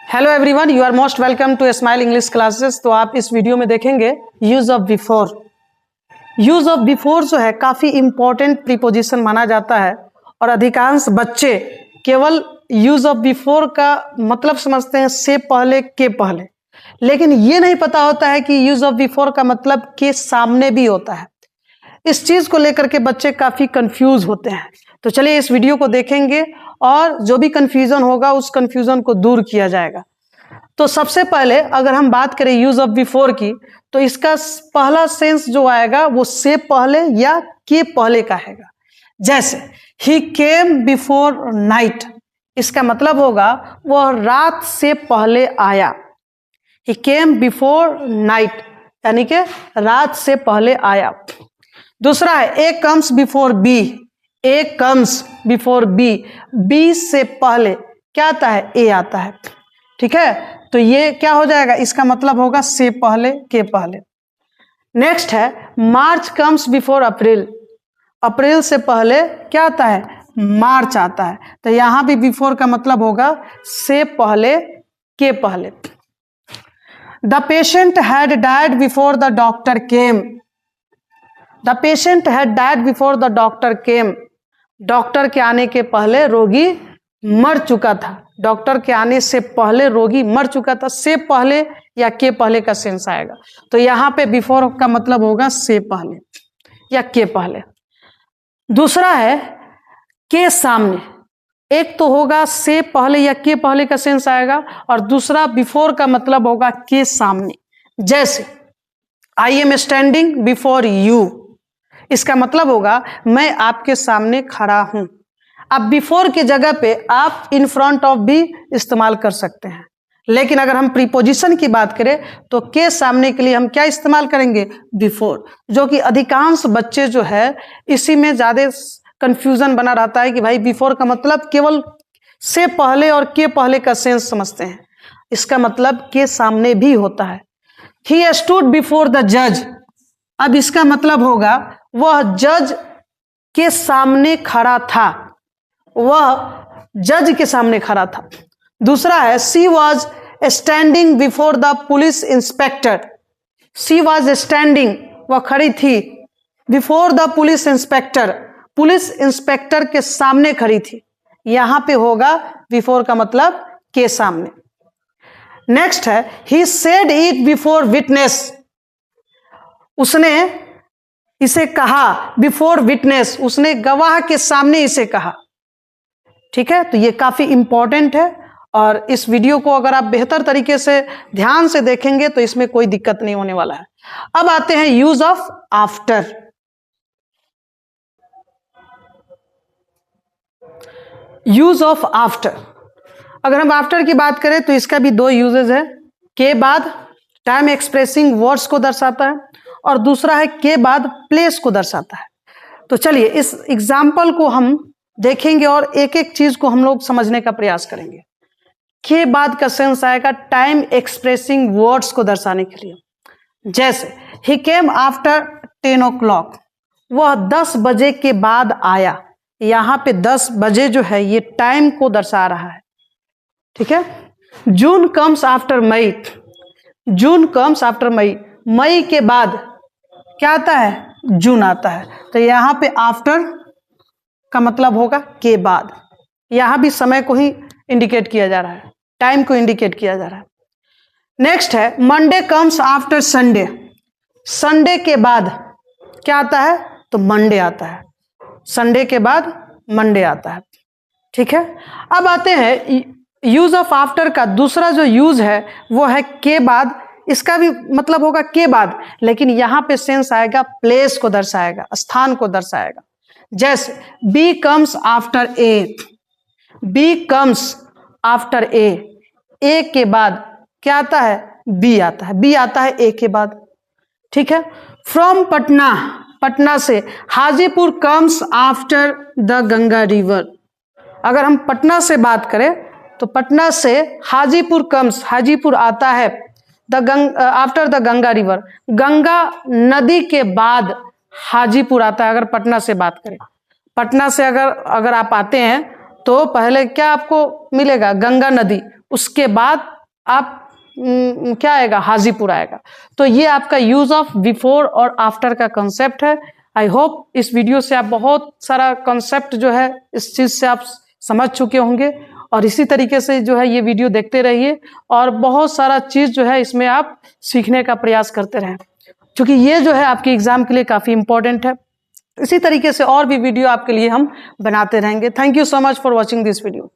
Hello everyone, you are most welcome to Smile English classes. तो आप इस video में देखेंगे use of before. Use of before जो है काफी इंपॉर्टेंट प्रीपोजिशन माना जाता है और अधिकांश बच्चे केवल यूज ऑफ बिफोर का मतलब समझते हैं से पहले के पहले, लेकिन ये नहीं पता होता है कि यूज ऑफ बिफोर का मतलब के सामने भी होता है। इस चीज को लेकर के बच्चे काफी कंफ्यूज होते हैं। तो चलिए इस वीडियो को देखेंगे और जो भी कंफ्यूजन होगा उस कंफ्यूजन को दूर किया जाएगा। तो सबसे पहले अगर हम बात करें यूज ऑफ बिफोर की, तो इसका पहला सेंस जो आएगा वो से पहले या के पहले का आएगा। जैसे ही केम बिफोर नाइट, इसका मतलब होगा वह रात से पहले आया। ही केम बिफोर नाइट यानी कि रात से पहले आया। दूसरा है ए कम्स बिफोर बी। ए कम्स बिफोर बी, बी से पहले क्या आता है? ए आता है। ठीक है, तो ये क्या हो जाएगा? इसका मतलब होगा से पहले के पहले। नेक्स्ट है मार्च कम्स बिफोर अप्रैल। अप्रैल से पहले क्या आता है? मार्च आता है। तो यहां भी बिफोर का मतलब होगा से पहले के पहले। The patient had died before the doctor came. The patient had died before the doctor came. Doctor के आने के पहले रोगी मर चुका था। डॉक्टर के आने से पहले रोगी मर चुका था। से पहले या के पहले का सेंस आएगा। तो यहां पे बिफोर का मतलब होगा से पहले या के पहले। दूसरा है के सामने। एक तो होगा से पहले या के पहले का सेंस आएगा और दूसरा बिफोर का मतलब होगा के सामने। जैसे I am standing before you, इसका मतलब होगा मैं आपके सामने खड़ा हूं। अब बिफोर की जगह पे आप इन फ्रंट ऑफ भी इस्तेमाल कर सकते हैं, लेकिन अगर हम प्रीपोजिशन की बात करें तो के सामने के लिए हम क्या इस्तेमाल करेंगे? बिफोर, जो कि अधिकांश बच्चे जो है इसी में ज्यादा कंफ्यूजन बना रहता है कि भाई बिफोर का मतलब केवल से पहले और के पहले का सेंस समझते हैं। इसका मतलब के सामने भी होता है। ही स्टूड बिफोर द जज। अब इसका मतलब होगा वह जज के सामने खड़ा था। वह जज के सामने खड़ा था। दूसरा है she was standing before the police inspector. She was standing, वह खड़ी थी, before the police inspector, police inspector के सामने खड़ी थी। यहां पे होगा बिफोर का मतलब के सामने। नेक्स्ट है he said it before witness. उसने इसे कहा बिफोर विटनेस, उसने गवाह के सामने इसे कहा। ठीक है, तो ये काफी इंपॉर्टेंट है और इस वीडियो को अगर आप बेहतर तरीके से ध्यान से देखेंगे तो इसमें कोई दिक्कत नहीं होने वाला है। अब आते हैं use of after. Use of after, अगर हम आफ्टर की बात करें तो इसका भी दो यूजेज है। के बाद टाइम एक्सप्रेसिंग वर्ड्स को दर्शाता है और दूसरा है के बाद प्लेस को दर्शाता है। तो चलिए इस एग्जाम्पल को हम देखेंगे और एक एक चीज को हम लोग समझने का प्रयास करेंगे। के बाद का सेंस आएगा टाइम एक्सप्रेसिंग वर्ड्स को दर्शाने के लिए। जैसे ही केम आफ्टर 10 o'clock, वह 10 बजे के बाद आया। यहां पे 10 बजे जो है ये टाइम को दर्शा रहा है। ठीक है, जून कम्स आफ्टर मई। जून कम्स आफ्टर मई, मई के बाद क्या आता है? जून आता है। तो यहां पे आफ्टर का मतलब होगा के बाद। यहां भी समय को ही इंडिकेट किया जा रहा है, टाइम को इंडिकेट किया जा रहा है। नेक्स्ट है Monday comes after Sunday. Sunday के बाद क्या आता है? तो मंडे आता है। संडे के बाद मंडे आता है। ठीक है, अब आते हैं यूज ऑफ आफ्टर का दूसरा जो यूज है वो है के बाद। इसका भी मतलब होगा के बाद, लेकिन यहां पे सेंस आएगा प्लेस को दर्शाएगा, स्थान को दर्शाएगा। जैसे B comes after a. B comes after a, ए के बाद क्या आता है? बी आता है। बी आता है ए के बाद। ठीक है, फ्रॉम पटना, पटना से Hajipur comes after the Ganga river. अगर हम पटना से बात करें तो पटना से हाजीपुर कम्स, हाजीपुर आता है after the Ganga river. Ganga नदी के बाद हाजीपुर आता है। अगर पटना से बात करें, पटना से अगर आप आते हैं तो पहले क्या आपको मिलेगा? गंगा नदी, उसके बाद आप क्या आएगा, हाजीपुर आएगा। तो ये आपका यूज ऑफ बिफोर और आफ्टर का कंसेप्ट है। आई होप इस वीडियो से आप बहुत सारा कंसेप्ट जो है इस चीज से आप समझ चुके होंगे, और इसी तरीके से जो है ये वीडियो देखते रहिए और बहुत सारा चीज जो है इसमें आप सीखने का प्रयास करते रहें, क्योंकि ये जो है आपके एग्जाम के लिए काफी इंपॉर्टेंट है। इसी तरीके से और भी वीडियो आपके लिए हम बनाते रहेंगे। Thank you so much for watching this video.